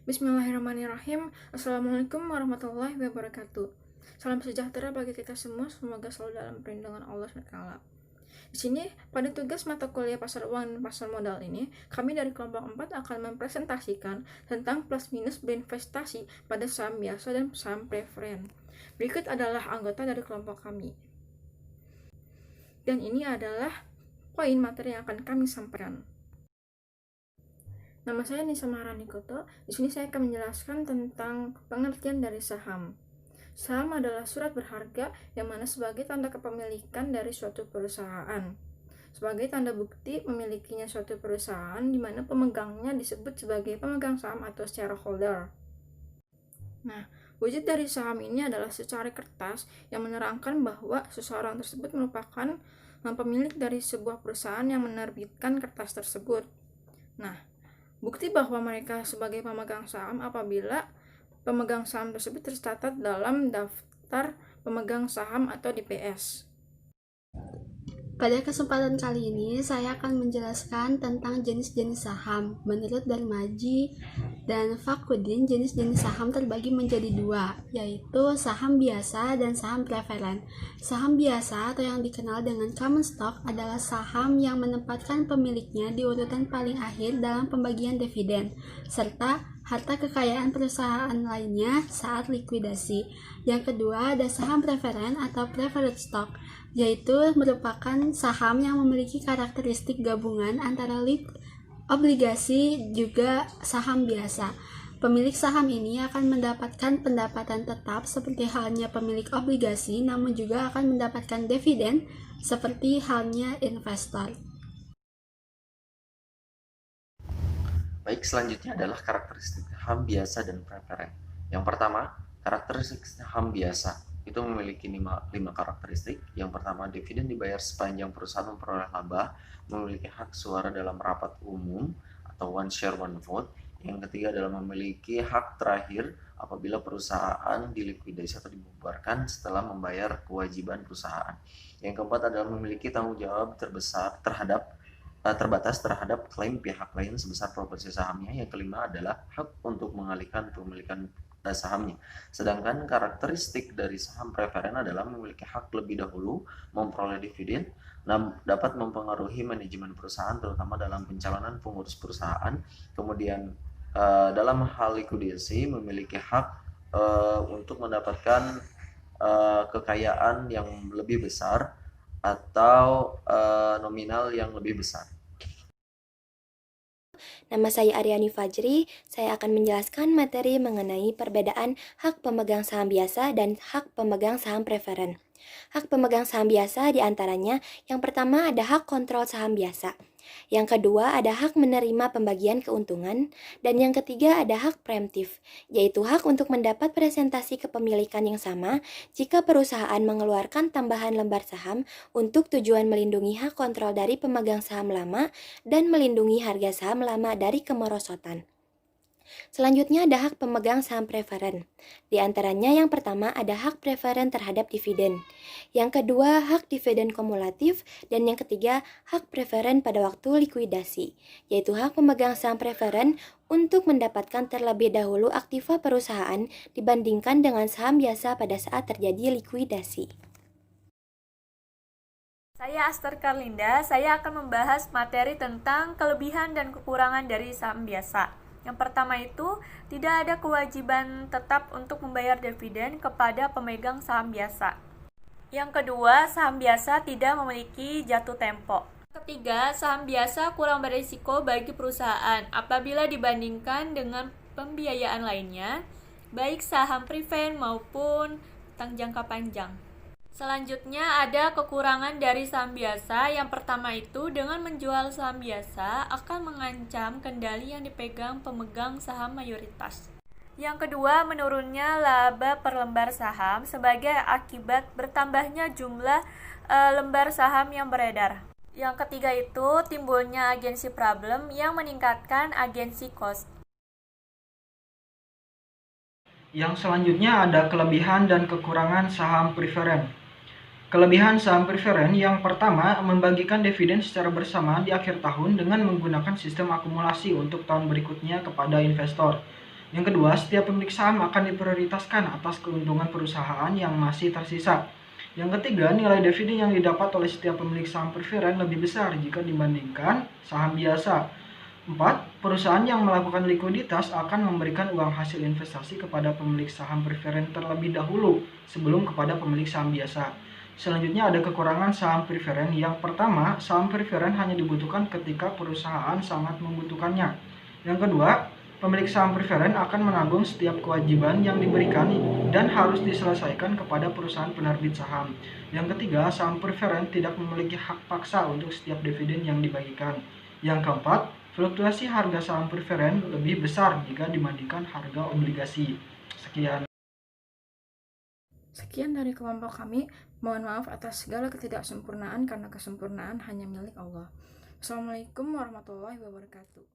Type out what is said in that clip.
Bismillahirrahmanirrahim. Assalamualaikum warahmatullahi wabarakatuh. Salam sejahtera bagi kita semua. Semoga selalu dalam perlindungan Allah SWT. Di sini, pada tugas mata kuliah pasar uang dan pasar modal ini, kami dari kelompok 4 akan mempresentasikan tentang plus minus berinvestasi pada saham biasa dan saham preferen. Berikut adalah anggota dari kelompok kami. Dan ini adalah poin materi yang akan kami sampaikan. Nama saya Nisa Maharani Koto. Di sini saya akan menjelaskan tentang pengertian dari saham. Saham adalah surat berharga yang mana sebagai tanda kepemilikan dari suatu perusahaan. Sebagai tanda bukti memilikinya suatu perusahaan di mana pemegangnya disebut sebagai pemegang saham atau shareholder. Nah, wujud dari saham ini adalah secari kertas yang menerangkan bahwa seseorang tersebut merupakan pemilik dari sebuah perusahaan yang menerbitkan kertas tersebut. Nah, bukti bahwa mereka sebagai pemegang saham apabila pemegang saham tersebut tercatat dalam daftar pemegang saham atau DPS. Pada kesempatan kali ini, saya akan menjelaskan tentang jenis-jenis saham. Menurut Darmaji dan Fakudin, jenis-jenis saham terbagi menjadi dua, yaitu saham biasa dan saham preferen. Saham biasa atau yang dikenal dengan common stock adalah saham yang menempatkan pemiliknya di urutan paling akhir dalam pembagian dividen, serta harta kekayaan perusahaan lainnya saat likuidasi. Yang kedua ada saham preferen atau preferred stock, yaitu merupakan saham yang memiliki karakteristik gabungan antara obligasi juga saham biasa. Pemilik saham ini akan mendapatkan pendapatan tetap seperti halnya pemilik obligasi, namun juga akan mendapatkan dividen seperti halnya investor. Baik, selanjutnya adalah karakteristik saham biasa dan preferen. Yang pertama, karakteristik saham biasa itu memiliki 5 karakteristik. Yang pertama, dividen dibayar sepanjang perusahaan memperoleh laba, memiliki hak suara dalam rapat umum atau one share one vote. Yang ketiga adalah memiliki hak terakhir apabila perusahaan dilikuidasi atau dibubarkan setelah membayar kewajiban perusahaan. Yang keempat adalah memiliki tanggung jawab terbatas terhadap klaim pihak lain sebesar proporsi sahamnya. Yang kelima adalah hak untuk mengalihkan pemilikan sahamnya. Sedangkan karakteristik dari saham preferen adalah memiliki hak lebih dahulu memperoleh dividen, dapat mempengaruhi manajemen perusahaan terutama dalam pencalonan pengurus perusahaan. Kemudian dalam hal likuidasi memiliki hak untuk mendapatkan kekayaan yang lebih besar atau nominal yang lebih besar. Nama saya Aryani Fajri, saya akan menjelaskan materi mengenai perbedaan hak pemegang saham biasa dan hak pemegang saham preferen. Hak pemegang saham biasa diantaranya, yang pertama ada hak kontrol saham biasa. Yang kedua ada hak menerima pembagian keuntungan, dan yang ketiga ada hak preemptif, yaitu hak untuk mendapat presentasi kepemilikan yang sama jika perusahaan mengeluarkan tambahan lembar saham untuk tujuan melindungi hak kontrol dari pemegang saham lama dan melindungi harga saham lama dari kemerosotan. Selanjutnya ada hak pemegang saham preferen. Di antaranya yang pertama ada hak preferen terhadap dividen. Yang kedua hak dividen kumulatif, dan yang ketiga hak preferen pada waktu likuidasi, yaitu hak pemegang saham preferen untuk mendapatkan terlebih dahulu aktiva perusahaan dibandingkan dengan saham biasa pada saat terjadi likuidasi. Saya Aster Karlinda, saya akan membahas materi tentang kelebihan dan kekurangan dari saham biasa. Yang pertama itu, tidak ada kewajiban tetap untuk membayar dividen kepada pemegang saham biasa. Yang kedua, saham biasa tidak memiliki jatuh tempo. Ketiga, saham biasa kurang berisiko bagi perusahaan apabila dibandingkan dengan pembiayaan lainnya, baik saham preferen maupun utang jangka panjang. Selanjutnya ada kekurangan dari saham biasa. Yang pertama itu, dengan menjual saham biasa akan mengancam kendali yang dipegang pemegang saham mayoritas. Yang kedua, menurunnya laba per lembar saham sebagai akibat bertambahnya jumlah lembar saham yang beredar. Yang ketiga itu, timbulnya agensi problem yang meningkatkan agensi cost. Yang selanjutnya ada kelebihan dan kekurangan saham preferen. Kelebihan saham preferen yang pertama, membagikan dividen secara bersama di akhir tahun dengan menggunakan sistem akumulasi untuk tahun berikutnya kepada investor. Yang kedua, setiap pemilik saham akan diprioritaskan atas keuntungan perusahaan yang masih tersisa. Yang ketiga, nilai dividen yang didapat oleh setiap pemilik saham preferen lebih besar jika dibandingkan saham biasa. 4. Perusahaan yang melakukan likuiditas akan memberikan uang hasil investasi kepada pemilik saham preferen terlebih dahulu sebelum kepada pemilik saham biasa. Selanjutnya ada kekurangan saham preferen. Yang pertama, saham preferen hanya dibutuhkan ketika perusahaan sangat membutuhkannya. Yang kedua, pemilik saham preferen akan menanggung setiap kewajiban yang diberikan dan harus diselesaikan kepada perusahaan penerbit saham. Yang ketiga, saham preferen tidak memiliki hak paksa untuk setiap dividen yang dibagikan. Yang keempat, fluktuasi harga saham preferen lebih besar jika dibandingkan harga obligasi. Sekian dari kelompok kami. Mohon maaf atas segala ketidaksempurnaan karena kesempurnaan hanya milik Allah. Assalamualaikum warahmatullahi wabarakatuh.